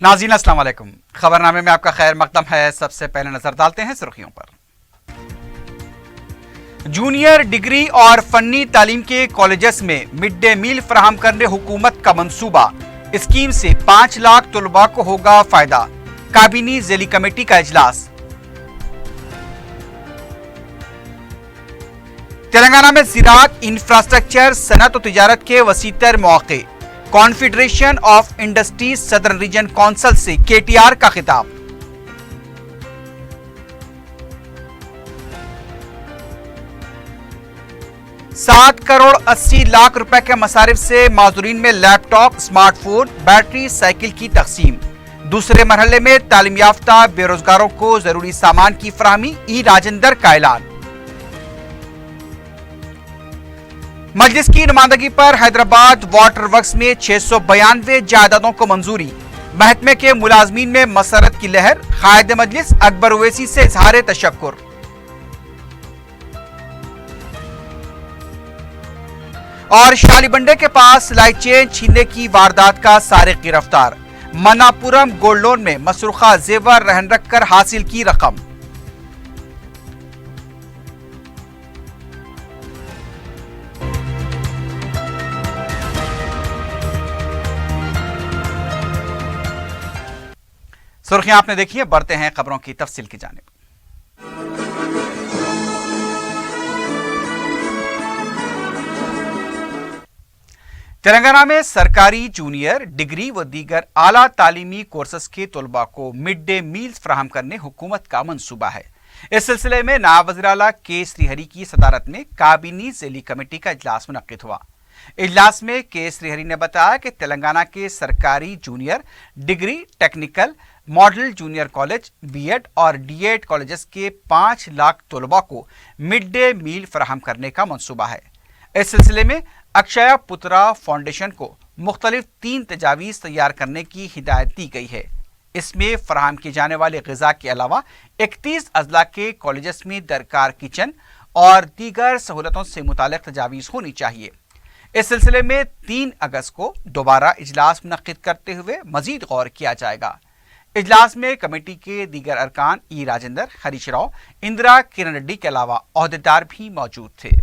नाज़रीन अस्सलाम वालेकुम। खबरनामे में आपका खैर मकदम है। सबसे पहले नजर डालते हैं सुर्खियों पर। जूनियर डिग्री और फन्नी तालीम के कॉलेजेस में मिड डे मील फराहम करने हुकूमत का मंसूबा। स्कीम से 5 लाख तलबा को होगा फायदा। काबीनी ज़ेली कमेटी का इजलास। तेलंगाना में ज़राअत, इंफ्रास्ट्रक्चर, सनत और तिजारत के वसीतर मौके। Confederation of industries southern reason council से केटीआर का खिताब। $7 करोड़ 80 लाख रुपए के मसारिफ से माजूरीन में लैपटॉप, स्मार्टफोन, बैटरी, साइकिल की तकसीम। दूसरे मरहले में तालीम याफ्ता बेरोजगारों को जरूरी सामान की फराहमी। ई राजेंद्र का ऐलान। मजलिस की नुमाइंदगी पर हैदराबाद वाटर वर्क्स में 692 जायदादों को मंजूरी। महकमे के मुलाजमीन में मसरत की लहर। कायद मजलिस अकबर ओवैसी से इजहार तशक्कुर। और शालीबंडे के पास लाइट चेन छीनने की वारदात का सारिक गिरफ्तार। मनापुरम गोल्ड लोन में मसरूखा जेवर रहन रखकर हासिल की रकम। सुर्खियां आपने देखी है, बढ़ते हैं खबरों की तफसील की जानिब। तेलंगाना में सरकारी जूनियर डिग्री व दीगर आला तालीमी कोर्सेस के तलबा को मिड डे मील्स फराहम करने हुकूमत का मंसूबा है। इस सिलसिले में नायब वज़ीर आला के श्रीहरी की सदारत में काबीनी ज़ेली कमेटी का इजलास मुनक्किद हुआ। इजलास में के श्रीहरी ने बताया कि तेलंगाना के सरकारी junior degree, technical, model junior college, B Ed और डीएड कॉलेजेस के 5 लाख तलबा को मिड डे मील फराहम करने का मंसूबा है। इस सिलसिले में अक्षया पुत्रा फाउंडेशन को मुख्तलिफ 3 तजावीज़ तैयार करने की हिदायत दी गई है। इसमें फराहम किए जाने वाले ग़िज़ा के अलावा 31 अजला के कॉलेजेस में दरकार किचन और दीगर सहूलतों से मुताल्लिक़ तजावीज़ होनी चाहिए। इस सिलसिले में 3 अगस्त को दोबारा इजलास मुनक्किद करते हुए मजीद गौर किया जाएगा। इजलास में कमेटी के दीगर अरकान ई राजेंद्र, हरीश राव, इंदिरा किरण रेड्डी के अलावा ओहदेदार भी मौजूद थे।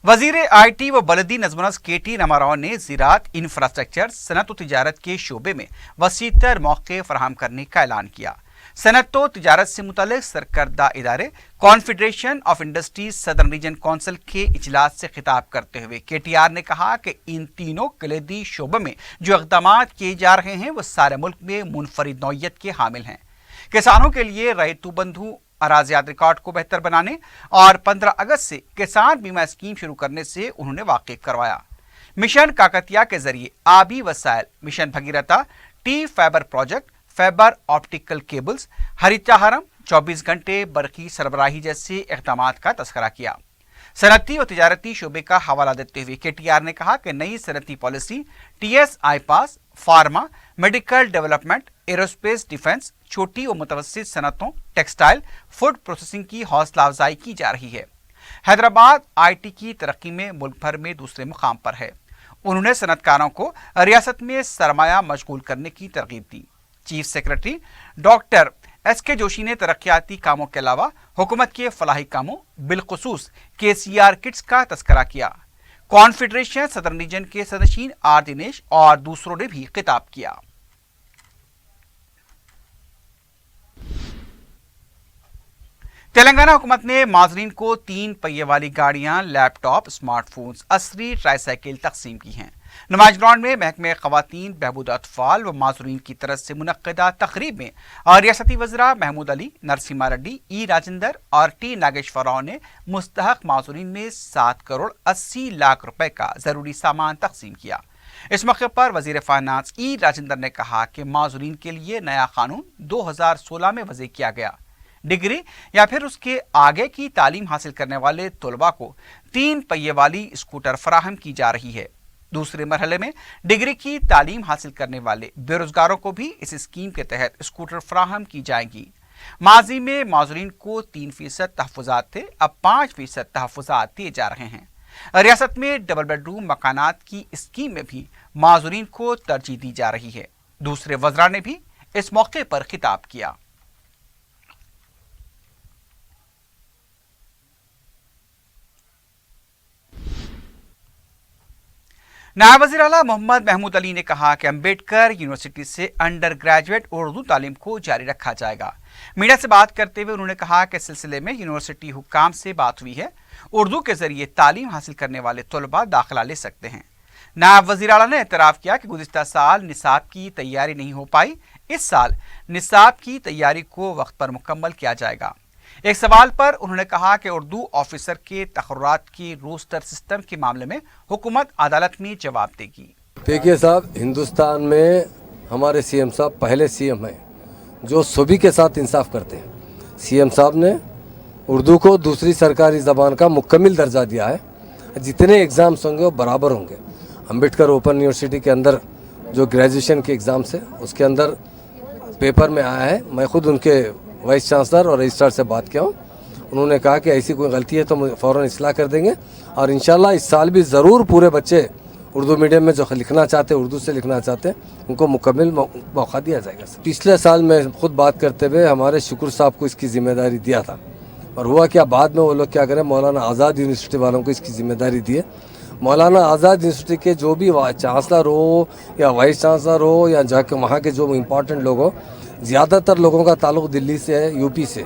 वजीर आईटी व बलदी नज़्म केटी रामाराव ने ज़राअत, इंफ्रास्ट्रक्चर, सनत व तिजारत के शोबे में वसीतर मौके फराहम करने का ऐलान किया। सनत व तिजारत से मुतल्लिक़ सरकर्दा इदारे confederation of industries southern reason council के इजलास से खिताब करते हुए केटीआर ने कहा कि इन तीनों कलीदी शोबों में जो इक़दाम किए जा रहे हैं वो सारे मुल्क में मुनफरिद नौइयत के हामिल हैं। किसानों के लिए रैतु बंधु अराजियात रिकॉर्ड को बेहतर बनाने और 15 अगस्त से किसान बीमा स्कीम शुरू करने से उन्होंने वाकिफ करवाया। मिशन काकतिया के जरिए आबी वसाइल, mission Bhagiratha, T fibre project, fibre optical cables, Haritha Haram, 24 घंटे बरकी सरबराही जैसे इक़दामात का तस्करा किया। सनती और तिजारती शोबे का हवाला देते हुए केटीआर ने कहा कि नई सनती policy TS iPASS, pharma, medical development, aerospace defence, छोटी और मुतवस्सित सनतों, टेक्सटाइल, फूड प्रोसेसिंग की हौसला अफजाई की जा रही है। हैदराबाद आईटी की तरक्की में मुल्क भर में दूसरे मुकाम पर है। उन्होंने सनतकारों को रियासत में सरमाया मशगूल करने की तरगीब दी। Chief secretary doctor SK Joshi ने तरक्याती कामों के अलावा हुकूमत के फलाही कामों, बिलखुसूस केसीआर किट्स का तस्करा किया। कॉन्फेडरेशन सदर्न रीजन के सदस्यीन आर दिनेश और दूसरों ने भी खिताब किया। तेलंगाना हुकूमत ने माजरीन को 3 पहिए वाली गाड़ियां, लैपटॉप, स्मार्टफोन्स, असरी ट्राईसाइकिल तकसीम की हैं। नुमाइश ग्राउंड में महकमे ख़वातीन, बहबूद अतफाल व माजरीन की तरफ से मुनक्किदा तकरीब में रियासती वज़रा महमूद अली, नरसिम्हा रेड्डी, ई राजेंद्र और टी नागेश्वर राव ने मुस्तहक माजरीन में 7 करोड़ 80 लाख रुपए का ज़रूरी सामान तकसीम किया। इस मौके पर वज़ीर फाइनेंस ई राजेंद्र ने कहा कि माजरीन के लिए नया कानून 2016 में वज़े किया गया। डिग्री या फिर उसके आगे की तालीम हासिल करने वाले तलबा को 3 पहिए वाली स्कूटर फराहम की जा रही है। दूसरे मरहले में डिग्री की तालीम हासिल करने वाले बेरोजगारों को भी इस स्कीम के तहत स्कूटर फराहम की जाएंगी। माजी में माजूरीन को 3% तहफ़्फ़ुज़ात थे, अब 5% तहफ़्फ़ुज़ात दिए जा रहे हैं। रियासत में डबल बेडरूम मकानात की स्कीम में भी माजूरीन को तरजीह दी जा रही है। दूसरे वज़रा ने भी इस मौके पर खिताब किया। नायब वज़ीर आला मोहम्मद महमूद अली ने कहा कि अम्बेडकर यूनिवर्सिटी से अंडर ग्रेजुएट उर्दू तालीम को जारी रखा जाएगा। मीडिया से बात करते हुए उन्होंने कहा कि इस सिलसिले में यूनिवर्सिटी हुक्काम से बात हुई है, उर्दू के जरिए तालीम हासिल करने वाले तलबा दाखिला ले सकते हैं। नायब वज़ीर आला ने एतराफ़ किया कि गुज़िश्ता साल निसाब की तैयारी नहीं हो पाई, इस साल निसाब की तैयारी को वक्त पर मुकम्मल किया जाएगा। एक सवाल पर उन्होंने कहा कि उर्दू ऑफिसर के तखर्रुरात की रोस्टर सिस्टम के मामले में हुकूमत अदालत में जवाब देगी। देखिए साहब, हिंदुस्तान में हमारे सीएम साहब पहले सीएम हैं जो सभी के साथ इंसाफ करते हैं। सीएम साहब ने उर्दू को दूसरी सरकारी ज़बान का मुकम्मल दर्जा दिया है। जितने एग्ज़ाम्स होंगे वो बराबर होंगे। अम्बेडकर ओपन यूनिवर्सिटी के अंदर जो ग्रेजुएशन के एग्ज़ाम्स है उसके अंदर पेपर में आया है। मैं खुद उनके वाइस चांसलर और रजिस्ट्रार से बात किया हूँ। उन्होंने कहा कि ऐसी कोई गलती है तो फ़ौरन इस्लाह कर देंगे और इंशाल्लाह इस साल भी ज़रूर पूरे बच्चे उर्दू मीडियम में जो लिखना चाहते हैं, उर्दू से लिखना चाहते हैं, उनको मुकम्मल मौका दिया जाएगा। पिछले साल मैं खुद बात करते हुए हमारे शुक्र साहब को इसकी ज़िम्मेदारी दिया था और हुआ क्या, बाद में वो लोग क्या करें, मौलाना आज़ाद यूनिवर्सिटी वालों को इसकी ज़िम्मेदारी दी है। मौलाना आज़ाद यूनिवर्सिटी के जो भी चांसलर हो या वाइस चांसलर हो या जाके वहाँ के जो इम्पोर्टेंट लोग हो, ज़्यादातर लोगों का ताल्लुक़ दिल्ली से है, यूपी से।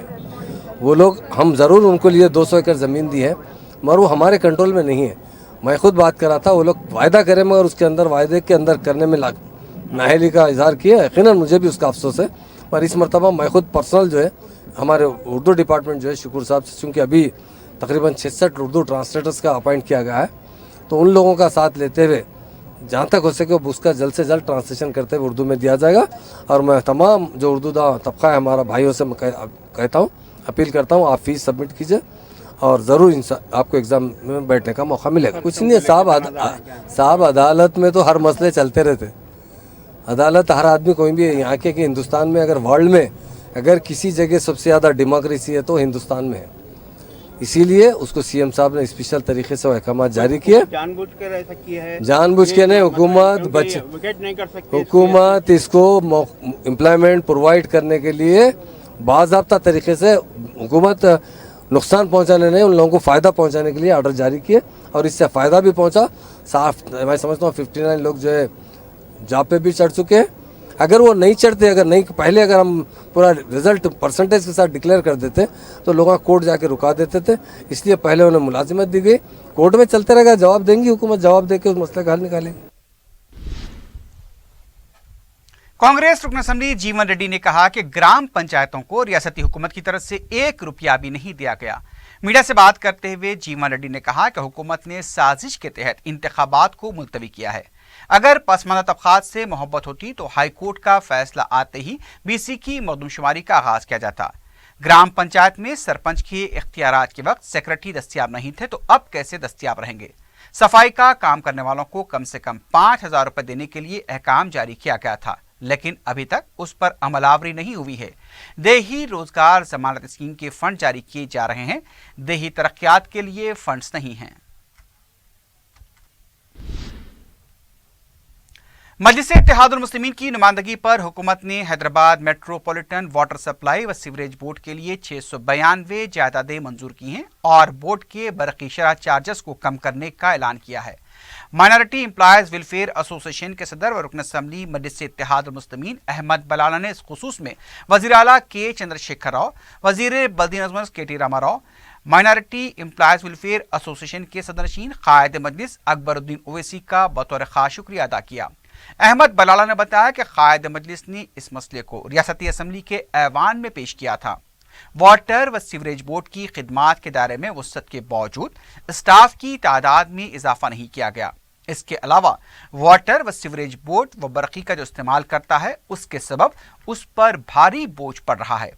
वो लोग, हम ज़रूर उनको लिए 200 एकड़ ज़मीन दी है मगर वो हमारे कंट्रोल में नहीं है। मैं खुद बात कर रहा था, वो लोग वायदा करें मगर उसके अंदर वायदे के अंदर करने में नाअहली का इजहार किया। यकीनन मुझे भी उसका अफसोस है, पर इस मरतबा मैं खुद पर्सनल जो है हमारे उर्दू डिपार्टमेंट जो है शुक्र साहब से, चूँकि अभी तकरीबन 66 उर्दू ट्रांसलेटर्स का अपॉइंट किया गया है, तो उन लोगों का साथ लेते हुए जहाँ तक हो सके उसका जल्द से जल्द ट्रांसलेशन करते हुए उर्दू में दिया जाएगा। और मैं तमाम जो उर्दू तबका है हमारा भाइयों से मैं कहता हूँ, अपील करता हूँ, आप फीस सबमिट कीजिए और ज़रूर आपको एग्ज़ाम में बैठने का मौका मिलेगा। कुछ नहीं है साहब, अदालत में तो हर मसले चलते रहते। अदालत हर आदमी, कोई भी यहाँ के कि हिंदुस्तान में अगर वर्ल्ड में अगर किसी जगह सबसे ज़्यादा डेमोक्रेसी है तो हिंदुस्तान में है। इसीलिए उसको सीएम साहब ने स्पेशल तरीके से अहकाम जारी किए। जानबूझकर ऐसा किया है, जानबूझ के नहीं, हुकूमत इसको एम्प्लॉयमेंट प्रोवाइड करने के लिए बाज़ाब्ता तरीके से हुकूमत नुकसान पहुंचाने नहीं, उन लोगों को फ़ायदा पहुंचाने के लिए ऑर्डर जारी किए और इससे फ़ायदा भी पहुंचा। साफ मैं समझता हूँ 59 लोग जो है जॉब पे भी चढ़ चुके हैं। अगर वो नहीं चढ़ते, पहले अगर हम पूरा रिजल्ट परसेंटेज के साथ डिक्लेयर कर देते तो लोग कोर्ट जाके रुका देते थे, इसलिए पहले उन्हें मुलाजिमत दी गई। कोर्ट में चलते रहेगा, जवाब देंगी हुकूमत, जवाब देके उस मसले का हल निकालेगी। कांग्रेस रुकन असेंबली जीवन रेड्डी ने कहा कि ग्राम पंचायतों को रियासती हुकूमत की तरफ से 1 रुपया भी नहीं दिया गया। मीडिया से बात करते हुए जीवन रेड्डी ने कहा कि हुकूमत ने साजिश के तहत इंतखाबात को मुलतवी किया है। अगर पसमानदा तबकात से मोहब्बत होती तो हाई कोर्ट का फैसला आते ही बीसी की मरदूमशुमारी का आगाज किया जाता। ग्राम पंचायत में सरपंच के इख्तियारात के वक्त सेक्रेटरी दस्तियाब नहीं थे तो अब कैसे दस्तियाब रहेंगे। सफाई का काम करने वालों को कम से कम 5,000 रुपए देने के लिए अहकाम जारी किया गया था, लेकिन अभी तक उस पर अमलावरी नहीं हुई है। देही रोजगार जमानत स्कीम के फंड जारी किए जा रहे हैं, देही तरक्यात के लिए फंड्स नहीं हैं। मजलिस इत्तेहादुल मुस्लिमीन की नुमाइंदगी पर हुकूमत ने हैदराबाद मेट्रोपॉलिटन वाटर सप्लाई व सीवरेज बोर्ड के लिए 692 जायदादें मंजूर की हैं और बोर्ड के बरकी शरह चार्जेस को कम करने का ऐलान किया है। माइनॉरिटी एम्प्लॉयज वेलफेयर एसोसिएशन के सदर व रुकन असेंबली मजलिस इत्तेहादुल मुस्लिमीन अहमद बलाला ने इस खुसूस में वज़ीर आला के चंद्रशेखर राव, वज़ीर बल्दी नज़्म के Rama Rao, minority employees welfare association के सदरशीन कायद मजलिस अकबरुद्दीन ओवैसी का बतौर खास शुक्रिया अदा किया। अहमद बलाला ने बताया कि कायद मजलिस ने इस मसले को रियासती असेंबली के ऐवान में पेश किया था। वाटर व सीवरेज बोर्ड की खिदमात के दायरे में वसअत के बावजूद स्टाफ की तादाद में इजाफा नहीं किया गया। इसके अलावा वाटर व सीवरेज बोर्ड व बरकी का जो इस्तेमाल करता है उसके सबब उस पर भारी बोझ पड़ रहा है।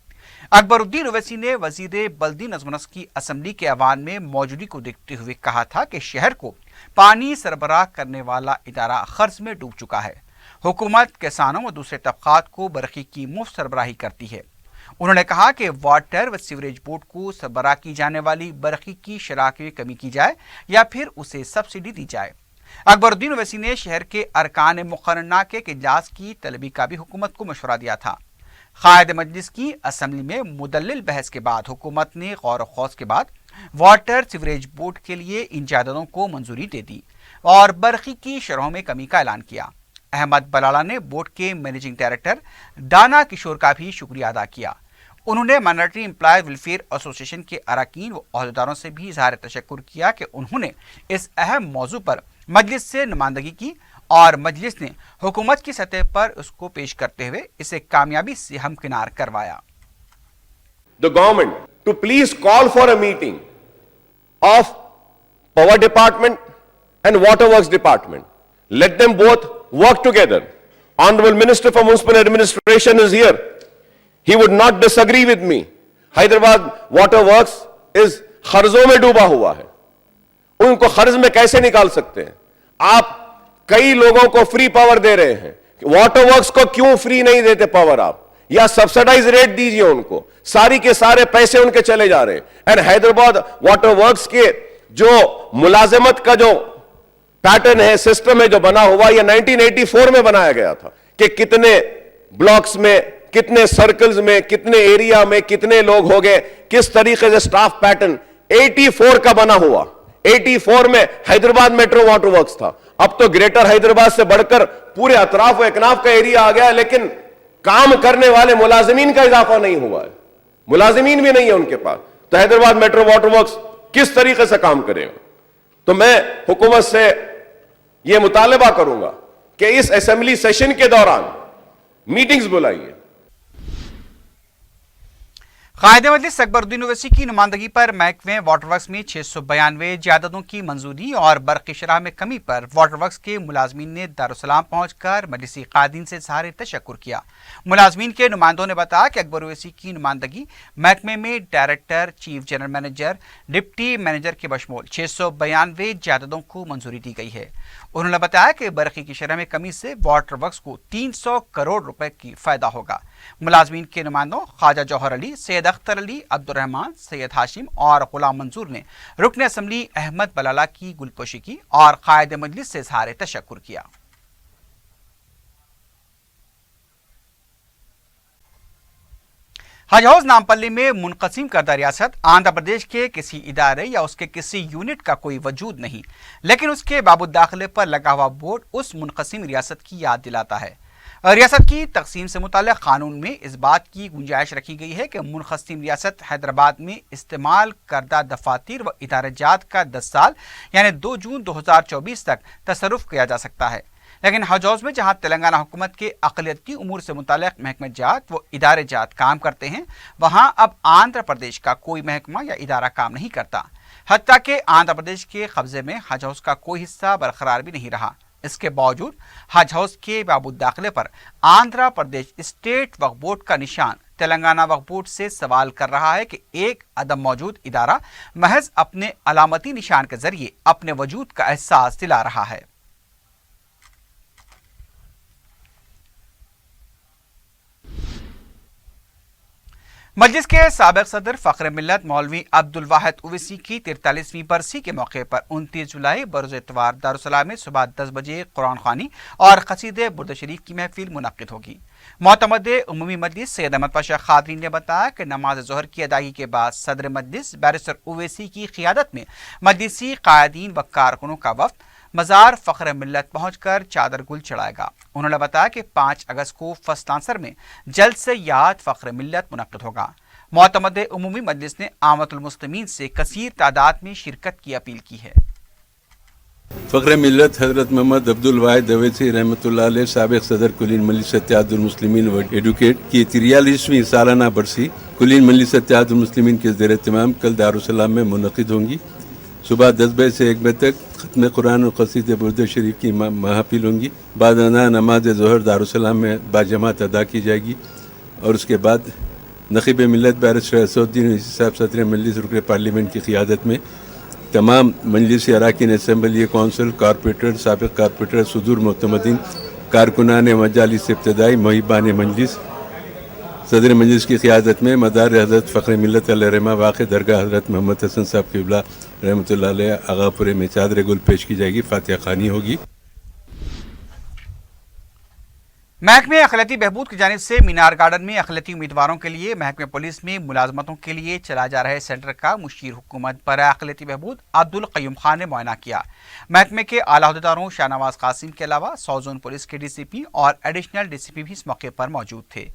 اکبر الدین اویسی نے وزیر بلدی نظم و نسق کی اسمبلی کے ایوان میں موجودگی کو دیکھتے ہوئے کہا تھا کہ شہر کو پانی سربراہ کرنے والا ادارہ قرض میں ڈوب چکا ہے۔ حکومت کسانوں و دوسرے طبقات کو برقی کی مفت سربراہی کرتی ہے۔ انہوں نے کہا کہ واٹر و سیوریج بورڈ کو سربراہ کی جانے والی برقی کی شرح میں کمی کی جائے یا پھر اسے سبسڈی دی جائے۔ اکبر الدین اویسی نے شہر کے ارکان مقررہ کے اجلاس کی طلبی کا بھی حکومت کو مشورہ دیا تھا۔ قائد مجلس کی اسمبلی میں مدلل بحث کے بعد حکومت نے غور و خوض کے بعد واٹر سیوریج بورڈ کے لیے ان جائیدادوں کو منظوری دے دی اور برقی کی شرحوں میں کمی کا اعلان کیا۔ احمد بلالہ نے بورڈ کے مینیجنگ ڈائریکٹر دانا کشور کا بھی شکریہ ادا کیا۔ انہوں نے مائنارٹی امپلائیز ویلفیئر ایسوسی ایشن کے اراکین و عہدیداروں سے بھی اظہار تشکر کیا کہ انہوں نے اس اہم موضوع پر مجلس سے نمائندگی کی اور مجلس نے حکومت کی سطح پر اس کو پیش کرتے ہوئے اسے کامیابی سے ہمکنار کروایا۔ The government to please call for a meeting of Power Department and Water Works Department. Let them both work together. Honorable Minister for Municipal Administration is here. He would not disagree with me. Hyderabad Water Works is قرضوں میں ڈوبا ہوا ہے. ان کو قرض میں کیسے نکال سکتے ہیں؟ آپ کئی لوگوں کو فری پاور دے رہے ہیں. واٹر ورکس کو کیوں فری نہیں دیتے پاور آپ؟ یا سبسڈائز ریٹ دیجئے ان کو. ساری کے سارے پیسے ان کے چلے جا رہے ہیں. اینڈ حیدرآباد واٹر ورکس کے جو ملازمت کا جو پیٹرن ہے، سسٹم ہے جو بنا ہوا، یہ 1984 میں بنایا گیا تھا کہ کتنے بلاکس میں، کتنے سرکلز میں، کتنے ایریا میں کتنے لوگ ہو گئے، کس طریقے سے سٹاف پیٹرن 84 کا بنا ہوا. 84 میں حیدرآباد میٹرو واٹر ورکس تھا. اب تو گریٹر حیدرآباد سے بڑھ کر پورے اطراف و اکناف کا ایریا آ گیا، لیکن کام کرنے والے ملازمین کا اضافہ نہیں ہوا ہے. ملازمین بھی نہیں ہے ان کے پاس. تو حیدرآباد میٹرو واٹر ورکس کس طریقے سے کام کرے گا؟ تو میں حکومت سے یہ مطالبہ کروں گا کہ اس اسمبلی سیشن کے دوران میٹنگز بلائیے. قائد مجلس اکبر الدین اویسی کی نمائندگی پر محکمہ واٹر ورکس میں 692 جائیدادوں کی منظوری اور برقی شرح میں کمی پر واٹر ورکس کے ملازمین نے دارالسلام پہنچ کر مجلسی قائدین سے اظہار تشکر کیا۔ ملازمین کے نمائندوں نے بتایا کہ اکبر اویسی کی نمائندگی محکمے میں director, chief general manager, deputy manager کے بشمول 692 جائیدادوں کو منظوری دی گئی ہے۔ انہوں نے بتایا کہ برقی کی شرح میں کمی سے واٹر ورکس کو 300 کروڑ روپے کی فائدہ ہوگا۔ ملازمین کے نمائندوں خواجہ جوہر علی، سید اختر علی، عبد الرحمان، سید ہاشم اور غلام منظور نے رکن اسمبلی احمد بلالہ کی گلپوشی کی اور قائد مجلس سے اظہار تشکر کیا۔ حج ہاؤس نامپلی میں منقسم کردہ ریاست آندھرا پردیش کے کسی ادارے یا اس کے کسی یونٹ کا کوئی وجود نہیں، لیکن اس کے باب الداخلے پر لگا ہوا بورڈ اس منقسم ریاست کی یاد دلاتا ہے۔ ریاست کی تقسیم سے متعلق قانون میں اس بات کی گنجائش رکھی گئی ہے کہ منقسم ریاست حیدرآباد میں استعمال کردہ دفاتر و ادارہ جات کا 10 سال یعنی 2 جون 2024 تک تصرف کیا جا سکتا ہے، لیکن حج ہاؤس میں جہاں تلنگانہ حکومت کے اقلیتی امور سے متعلق محکمہ جات و ادارے جات کام کرتے ہیں، وہاں اب آندھرا پردیش کا کوئی محکمہ یا ادارہ کام نہیں کرتا، حتیٰ کہ آندھرا پردیش کے قبضے میں حج ہاؤس کا کوئی حصہ برقرار بھی نہیں رہا۔ اس کے باوجود حج ہاؤس کے باب الداخلے پر آندھرا پردیش اسٹیٹ وقف بورڈ کا نشان تلنگانہ وقف بورڈ سے سوال کر رہا ہے کہ ایک عدم موجود ادارہ محض اپنے علامتی نشان کے ذریعے اپنے وجود کا احساس دلا رہا ہے۔ مجلس کے سابق صدر فخر ملت مولوی عبد الواحد اویسی کی 43ویں برسی کے موقع پر 29 جولائی بروز اتوار دارالسلام میں صبح 10 بجے قرآن خوانی اور قصید برد شریف کی محفل منعقد ہوگی۔ معتمد عمومی مجلس سید احمد پاشا قادری نے بتایا کہ نماز ظہر کی ادائیگی کے بعد صدر مجلس بیرسٹر اویسی کی قیادت میں مجلسی قائدین و کارکنوں کا وفد مزار فخر ملت پہنچ کر چادر گل چڑھائے گا۔ انہوں نے بتایا کہ 5 اگست کو فسٹ آنسر میں جلد سے یاد فخر ملت منعقد ہوگا۔ معتمد عمومی مجلس نے عامت المسلمین سے کثیر تعداد میں شرکت کی اپیل کی ہے۔ فخر ملت حضرت محمد عبد الواحد اویسی رحمۃ اللہ علیہ سابق صدر کلین مجلس اتحاد المسلمین و ایڈوکیٹ کی 43ویں سالانہ برسی کلین مجلس اتحاد المسلمین کے زیر اہتمام کل دارالسلام میں منعقد ہوں گی۔ صبح 10 بجے سے 1 بجے تک ختم قرآن و قصید برد شریف کی محافل ہوں گی۔ بعد ازاں نماز ظہر دارالسلام میں باجماعت ادا کی جائے گی اور اس کے بعد नकीब मिलत बैरिस्टर असदुद्दीन साहब सदर मजलिस रुकन पार्लियामेंट की क़ियादत में तमाम मजलिस अरकान असम्बली कौंसिल कारपोरेटर साबिक़ कारपोरेटर सदूर मुतमदीन कारकुनान मजालिस इब्तदाई मुहिबान मजलिस सदर मजलिस की क़ियादत में मदार हज़रत फ़ख्र मिल्लत अलैहिर्रहमा वाक़ दरगाह हज़रत मोहम्मद हसन साहब क़िबला रहमतुल्लाह अलैह आगापुरे में चादर गुल पेश की जाएगी, फातिहा ख़वानी होगी। महकमे अखिलती बहबूद की जानिब से मीनार गार्डन में अखिलती उम्मीदवारों के लिए महकमे पुलिस में मुलाजमतों के लिए चला जा रहे सेंटर का मुशीर हुकूमत पर अखिलती बहबूद अब्दुल क़य्यूम खान ने मुआयना किया। महकमे के आला अहदेदारों शाहनवाज कासिम के अलावा 100 जोन पुलिस के DCP और एडिशनल DCP भी इस मौके पर मौजूद थे।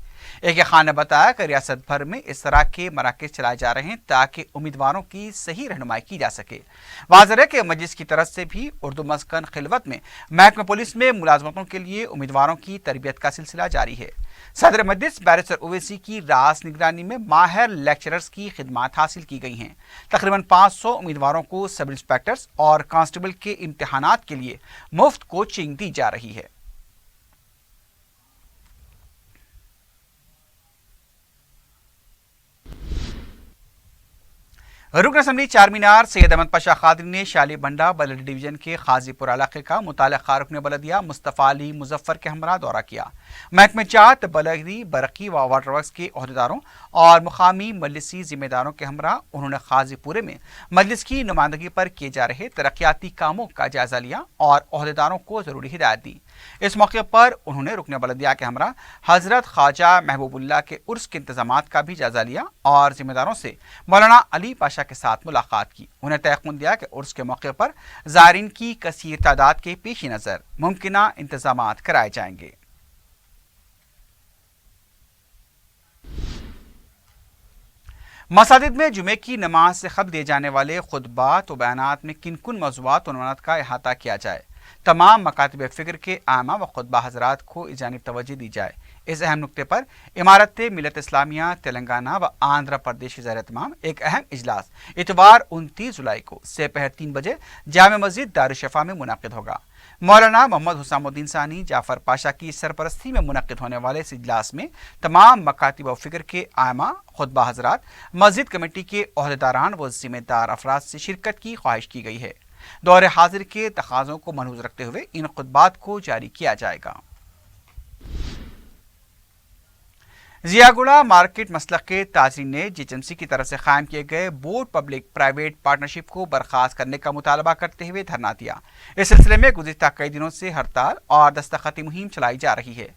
AK खान ने बताया कि रियासत भर में इस तरह के मराकज़ चलाए जा रहे हैं ताकि उम्मीदवारों की सही रहनुमाई की जा सके। वाज़ेह है कि मजलिस की तरफ से भी उर्दू मस्कन खिलवत में महकमा पुलिस में मुलाजमतों के लिए उम्मीदवारों की तरबियत का सिलसिला जारी है। सदर मजलिस बैरिस्टर ओवैसी की रास निगरानी में माहिर लेक्चरर्स की खिदमात हासिल की गई हैं। तकरीबन 500 उम्मीदवारों को सब इंस्पेक्टर्स और कांस्टेबल के इम्तिहानात के लिए मुफ्त कोचिंग दी जा रही है। रुकन असम्बली चारमीनार सैयद अहमद पाशा खादरी ने शाली बंडा बलदी डिवीजन के खाजीपुर इलाके का मुताल्लिक़ा रुकन बलदिया मुस्तफ़ा अली मुजफ्फर के हमरा दौरा किया। महकमे जात बलदी बरकी व वाटर वर्क्स के अहदेदारों और मुकामी मजलिसी जिम्मेदारों के हमरा उन्होंने खाजीपुरे में मजलिस की नुमाइंदगी पर किए जा रहे तरक्याती कामों का जायजा लिया और अहदेदारों को जरूरी हिदायत दी। इस मौके पर उन्होंने रुकन बलदिया के हमरा हजरत ख्वाजा महबूबुल्लाह के उर्स के इंतजामात का भी जायजा लिया और जिम्मेदारों से मौलाना अली पाशा के साथ मुलाकात की। उन्हें तयक़ुन दिया कि उर्स के मौके पर ज़ायरीन की कसीर तादाद के पेश नज़र मुमकिना इंतजामात कराए जाएंगे। मसाजिद में जुमे की नमाज से क़ब्ल दिए जाने वाले खुतबात व बयानात में किन किन मौज़ूआत व उन्वानात का अहाता किया जाए, तमाम मकातिब फ़िक्र के आमा व खुतबा हज़रात को इस जानिब तवज्जो दी जाए। इस अहम नुक्ते पर इमारत मिलत इस्लामिया तेलंगाना व आंध्र प्रदेश के ज़ेर-ए-तमाम एक अहम इजलास इतवार 29 जुलाई को दोपहर 3 बजे जामे मस्जिद दारुशफ़ा में मुनाकिद होगा। मौलाना मोहम्मद हुसामुद्दीन सानी जाफर पाशा की सरपरस्ती में मुनक़िद होने वाले इस इजलास में तमाम मकातिब व फ़िक्र के आमा, खुतबा हज़रात, मस्जिद कमेटी के अहदेदारान व ज़िम्मेदार अफराद से शिरकत की ख्वाहिश की गई है। दौरे हाजिर के तकाज़ों को मनहूज रखते हुए इन खुतबात को जारी किया जाएगा। जियागुड़ा मार्केट मसलक के ताजरीन ने GHMC की तरफ से कायम किए गए बोर्ड पब्लिक प्राइवेट पार्टनरशिप को बर्खास्त करने का मुतालबा करते हुए धरना दिया। इस सिलसिले में गुज़िश्ता कई दिनों से हड़ताल और दस्तखती मुहिम चलाई जा रही है।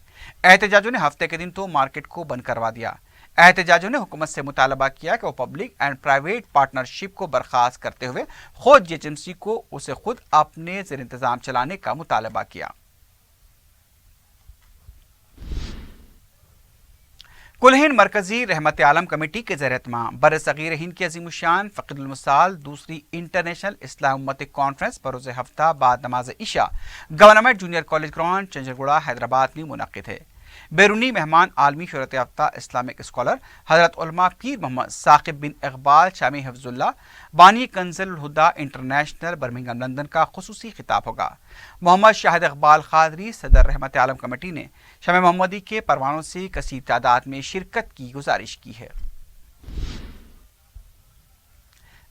एहतजाजों ने हफ्ते के दिन तो मार्केट को बंद करवा दिया। एहतजाजों ने हुकूमत से मुतालबा किया कि वो पब्लिक एंड प्राइवेट पार्टनरशिप को बर्खास्त करते हुए खुद GHMC को उसे खुद अपने ज़ेर इंतज़ाम चलाने का मुतालबा किया। कुल हिंद मरकजी रहमत आलम कमेटी के ज़ेर-ए-तमाम बर-ए-सग़ीर हिंद की अज़ीमुश्शान फ़क़ीदुल मिसाल दूसरी इंटरनेशनल इस्लाम उम्मती कॉन्फ्रेंस बरोज़ हफ्ता बाद नमाज इशा government junior college ground Chanchalguda Hyderabad में मुनक़िद है। बैरूनी मेहमान आलमी शोहरत याफ्ता इस्लामिक स्कॉलर हज़रत उलमा पीर मोहम्मद साकिब बिन इक़बाल शामी हिफ्ज़ुल्लाह बानी कंज़ुल हुदा इंटरनेशनल बर्मिंघम लंदन का खुसूसी खिताब होगा। मोहम्मद शाहिद इक़बाल क़ादरी सदर रहमत आलम कमेटी ने शमे मोहम्मदी के परवानों से कसीर तादाद में शिरकत की गुजारिश की है।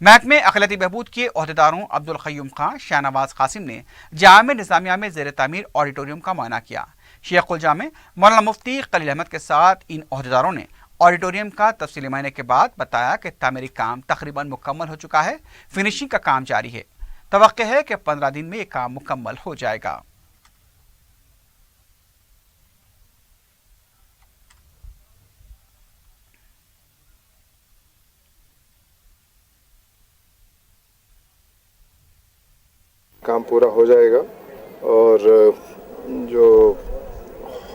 महकमे अखिलती बहबूद के अहदेदारों अब्दुल क़य्यूम खान, शाहनवाज कासिम ने जामे निज़ामिया में ज़ेर तामीर ऑडिटोरियम का मुआयना किया। शेख उल जामे मौलाना मुफ्ती खलील अहमद के साथ इन अहदेदारों ने ऑडिटोरियम का तफसीली मुआयने के बाद बताया कि तामीरी काम तकरीबन मुकम्मल हो चुका है, फिनिशिंग का काम जारी है। तवक्को है कि 15 दिन में ये काम मुकम्मल हो जाएगा। काम पूरा हो जाएगा और जो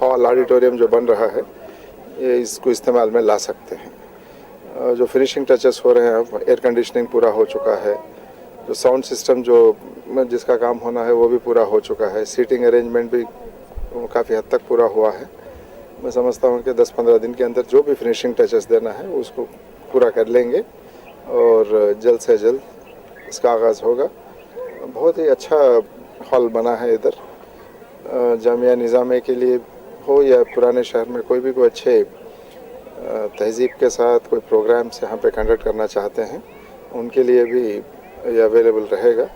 हॉल ऑडिटोरियम जो बन रहा है ये इसको इस्तेमाल में ला सकते हैं। जो फिनिशिंग टचेस हो रहे हैं, एयर कंडीशनिंग पूरा हो चुका है, जो साउंड सिस्टम जो जिसका काम होना है वो भी पूरा हो चुका है, सीटिंग अरेंजमेंट भी काफ़ी हद तक पूरा हुआ है। मैं समझता हूँ कि 10-15 दिन के अंदर जो भी फिनिशिंग टचेस देना है उसको पूरा कर लेंगे और जल्द से जल्द इसका आगाज़ होगा। बहुत ही अच्छा हॉल बना है इधर, जामिया निज़ामिया के लिए हो या पुराने शहर में कोई भी अच्छे तहज़ीब के साथ कोई प्रोग्राम्स यहाँ पे कंडक्ट करना चाहते हैं उनके लिए भी ये अवेलेबल रहेगा।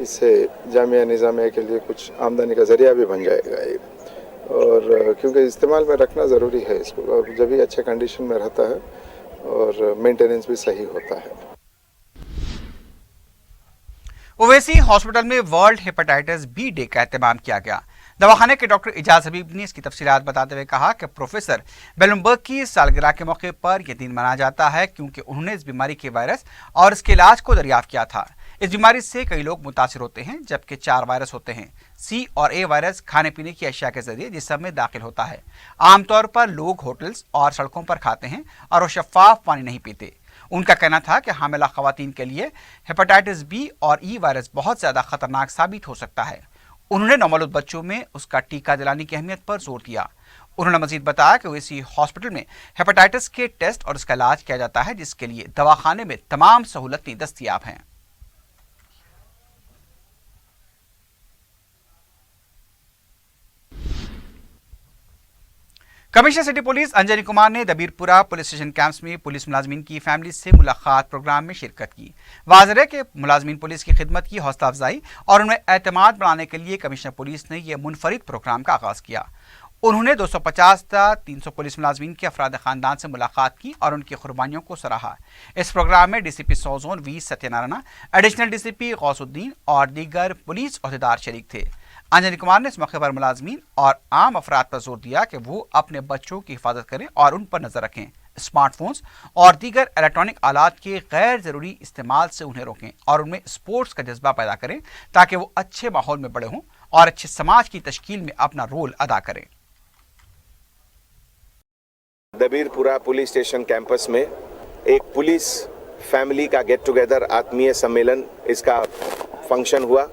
इससे जामिया निज़ामिया के लिए कुछ आमदनी का ज़रिया भी बन जाएगा ये, और क्योंकि इस्तेमाल में रखना ज़रूरी है इसको, और जब भी अच्छे कंडीशन में रहता है और मेंटेनेंस भी सही होता है। ओवैसी हॉस्पिटल में वर्ल्ड हेपेटाइटिस बी डे का एहतमाम किया गया। दवाखाने के डॉक्टर इजाज हबीब ने इसकी तफसीलात बताते हुए कहा कि प्रोफेसर बेलुमबर्ग की सालगिरह के मौके पर यह दिन मनाया जाता है क्योंकि उन्होंने इस बीमारी के वायरस और इसके इलाज को दरियाफ्त किया था। इस बीमारी से कई लोग मुतासिर होते हैं, जबकि 4 वायरस होते हैं। सी और ए वायरस खाने पीने की अशिया के जरिए जिस्म में दाखिल होता है। आमतौर पर लोग होटल्स और सड़कों पर खाते हैं और वो शफाफ पानी नहीं पीते। उनका कहना था कि हामिला खवातीन के लिए हेपेटाइटिस बी और ई वायरस बहुत ज़्यादा खतरनाक साबित हो सकता है। उन्होंने नवमौलूद बच्चों में उसका टीका दिलाने की अहमियत पर जोर दिया। उन्होंने मजीद बताया कि इसी हॉस्पिटल में हेपेटाइटिस के टेस्ट और उसका इलाज किया जाता है, जिसके लिए दवाखाने में तमाम सहूलतें दस्तयाब हैं। Commissioner city police Anjani Kumar ने दबीरपुरा पुलिस स्टेशन कैंप्स में पुलिस मुलाजमीन की फैमिली से मुलाकात प्रोग्राम में शिरकत की। वाज़ेह है कि मुलाजमीन पुलिस की खिदमत की हौसला अफजाई और उनमें एतमाद बढ़ाने के लिए कमिश्नर पुलिस ने यह मुनफरिद प्रोग्राम का आगाज़ किया। उन्होंने 250 था 300 पुलिस मुलाजमीन के अफराद ख़ानदान से मुलाकात की और उनकी कुर्बानियों को सराहा। इस प्रोग्राम में DCP south zone V Satyanarayana, additional DCP Ghousuddin और दीगर पुलिस अहदेदार शरीक थे। अंजनी कुमार ने इस मौके पर मुलाजमीन और आम अफराद पर जोर दिया कि वो अपने बच्चों की हिफाजत करें और उन पर नजर रखें। स्मार्टफोन्स और दीगर इलेक्ट्रॉनिक आलात के गैर ज़रूरी इस्तेमाल से उन्हें रोकें और उनमें स्पोर्ट्स का जज्बा पैदा करें ताकि वो अच्छे माहौल में बड़े हों और अच्छे समाज की तश्कील में अपना रोल अदा करें। दबीरपुरा पुलिस स्टेशन कैंपस में एक पुलिस फैमिली का गेट टुगेदर आत्मीय सम्मेलन इसका फंक्शन हुआ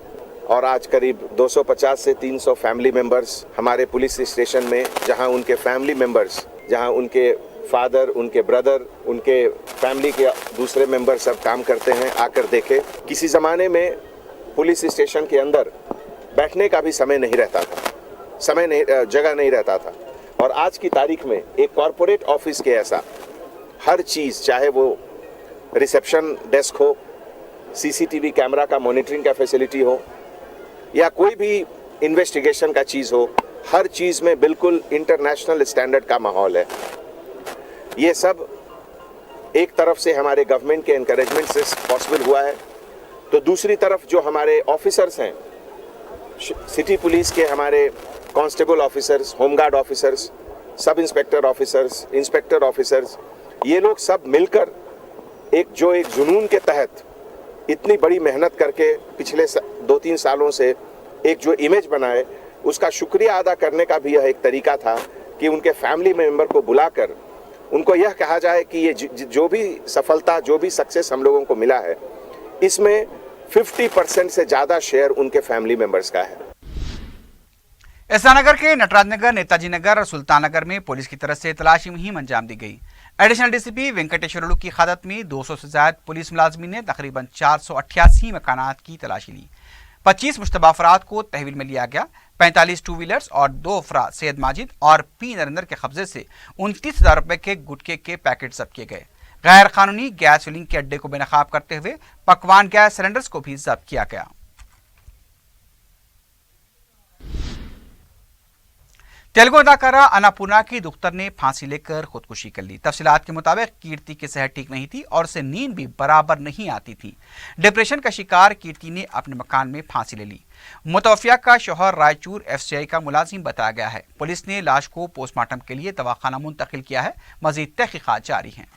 और आज करीब 250 से 300 फैमिली मेंबर्स हमारे पुलिस स्टेशन में, जहां उनके फैमिली मेंबर्स, जहां उनके फादर, उनके ब्रदर, उनके फैमिली के दूसरे मेंबर सब काम करते हैं, आकर देखे। किसी ज़माने में पुलिस स्टेशन के अंदर बैठने का भी समय नहीं रहता था, जगह नहीं रहता था, और आज की तारीख में एक कॉरपोरेट ऑफिस के ऐसा हर चीज़, चाहे वो रिसेप्शन डेस्क हो, सीसीटीवी कैमरा का मॉनिटरिंग का फैसिलिटी हो, या कोई भी इन्वेस्टिगेशन का चीज़ हो, हर चीज़ में बिल्कुल इंटरनेशनल स्टैंडर्ड का माहौल है। ये सब एक तरफ से हमारे गवर्नमेंट के एनकरेजमेंट से पॉसिबल हुआ है, तो दूसरी तरफ जो हमारे ऑफिसर्स हैं, सिटी पुलिस के हमारे constable officers, home guard officers, sub inspector officers, inspector officers, ये लोग सब मिलकर एक जुनून के तहत इतनी बड़ी मेहनत करके पिछले 2-3 सालों से एक जो इमेज बनाए, उसका शुक्रिया अदा करने का भी यह एक तरीका था कि उनके फैमिली मेंबर को बुलाकर उनको यह कहा जाए कि ये जो भी सफलता, जो भी सक्सेस हम लोगों को मिला है, इसमें 50% से ज़्यादा शेयर उनके फैमिली मेंबर्स का है। एहसानगर के नटराज नगर, नेताजी नगर और सुल्तान नगर में पुलिस की तरफ से तलाशी मुहिम अंजाम दी गई। एडिशनल डीसीपी वेंकटेश्वरलू की क़यादत में 200 से ज़्यादा पुलिस मुलाजमीन ने तकरीबन 488 मकानात की तलाशी ली। 25 मुश्तबा अफराद को तहवील में लिया गया। 45 टू व्हीलर्स और 2 अफराद सैयद माजिद और पी नरेंद्र के कब्जे से 29,000 रुपए के गुटखे के पैकेट जब्त किए गए। गैर कानूनी गैस फिलिंग के अड्डे को बेनकाब करते हुए पकवान गैस सिलेंडर्स को भी जब्त किया गया। तेलुगु अदाकारा अन्नापूर्णा की दुख्तर ने फांसी लेकर खुदकुशी कर ली। तफसीलात के मुताबिक कीर्ति की सेहत ठीक नहीं थी और उसे नींद भी बराबर नहीं आती थी। डिप्रेशन का शिकार कीर्ति ने अपने मकान में फांसी ले ली। मुतवफ़िया का शौहर रायचूर एफसीआई का मुलाजिम बताया गया है। पुलिस ने लाश को पोस्टमार्टम के लिए दवाखाना मुंतकिल किया है। मजीद तहकीकात जारी हैं।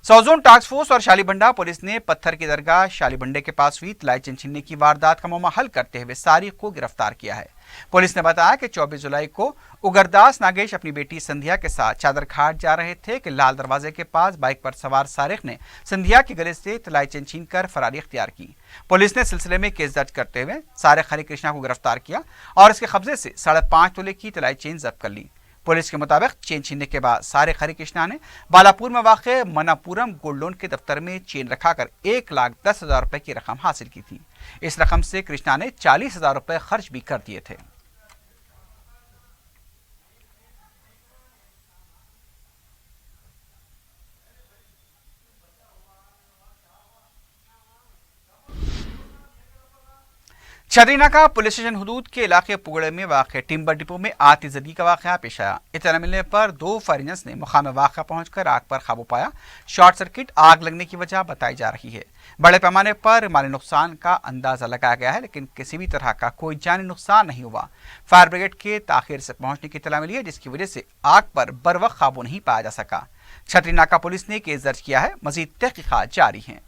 सौजोन टास्क फोर्स और शालीबंडा पुलिस ने पत्थर की दरगाह शालीबंडे के पास हुई तलाई चेन छीनने की वारदात का मामला हल करते हुए सारिक को गिरफ्तार किया है। पुलिस ने बताया कि 24 जुलाई को उगरदास नागेश अपनी बेटी संध्या के साथ चादर घाट जा रहे थे कि लाल दरवाजे के पास बाइक पर सवार सारिक ने संध्या के गले से तलाई चेन छीनकर फरारी इख्तियार की। पुलिस ने सिलसिले में केस दर्ज करते हुए सारिक हरि कृष्णा को गिरफ्तार किया और इसके कब्जे से 5.5 तोले की तलाई चेन जब्त कर ली। पुलिस के मुताबिक चेन छीनने के बाद सारिक हरि कृष्णा ने बालापुर में वाक़े मनापुरम गोल्ड लोन के दफ्तर में चेन रखाकर 1,10,000 रुपए की रकम हासिल की थी। इस रकम से कृष्णा ने 40,000 रुपए खर्च भी कर दिए थे। छतरीनाका पुलिस स्टेशन हदूद के इलाके पुगड़े में वाक़ टिम्बर डिपो में आतिशबाजी का वाक़या पेश आया। इत्तला मिलने पर 2 फायर इंजन्स ने मुकाम वाक़या पहुंचकर आग पर काबू पाया। शॉर्ट सर्किट आग लगने की वजह बताई जा रही है। बड़े पैमाने पर माली नुकसान का अंदाजा लगाया गया है, लेकिन किसी भी तरह का कोई जानी नुकसान नहीं हुआ। फायर ब्रिगेड के ताखिर से पहुंचने की इत्तला मिली है, जिसकी वजह से आग पर बरवक्त काबू नहीं पाया जा सका। छतरीनाका पुलिस ने केस दर्ज किया है, मजीद तहकीकात जारी हैं।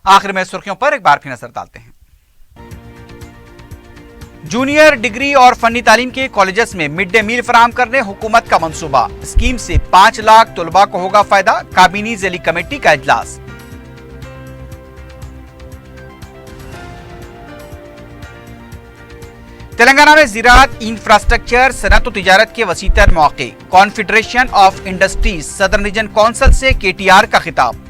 आखिर में सुर्खियों पर एक बार फिर नजर डालते हैं। जूनियर डिग्री और फनी तालीम के कॉलेजेस में मिड डे मील फराहम करने हुकूमत का मंसूबा। स्कीम से 5 लाख तलबा को होगा फायदा। काबीनी ज़ैली कमेटी का इजलास। तेलंगाना में ज़राअत, इंफ्रास्ट्रक्चर, सनत और तिजारत के वसीतर मौके। Confederation of industries southern reason council से KTR का खिताब।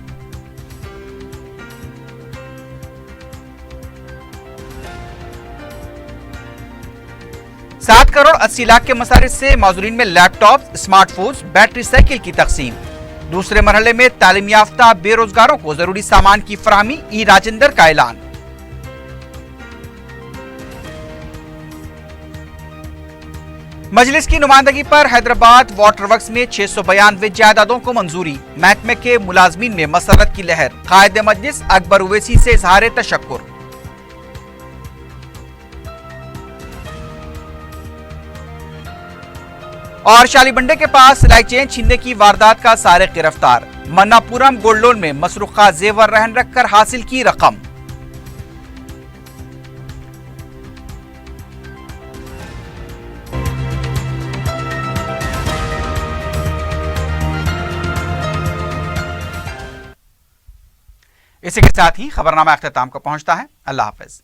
$7 करोड़ 80 लाख के मसारिफ से माज़ूरीन में लैपटॉप, स्मार्टफोन्स, बैटरी साइकिल की तकसीम। दूसरे मरहले में तालीम याफ्ता बेरोजगारों को जरूरी सामान की फराहमी। ई राजेंद्र का ऐलान। मजलिस की नुमाइंदगी पर हैदराबाद वाटर वर्क्स में 692 जायदादों को मंजूरी। महकमे के मुलाजमीन में मसरत की लहर। कायद मजलिस अकबर उवैसी से इजहार तशक्कुर। और शालीबंडे के पास सिलाई चेन छीनने की वारदात का सारिक गिरफ्तार। मन्नापुरम गोल्ड लोन में मसरूखा जेवर रहन रखकर हासिल की रकम। इसी के साथ ही खबरनामा अख्ताम को पहुंचता है। अल्लाह हाफिज।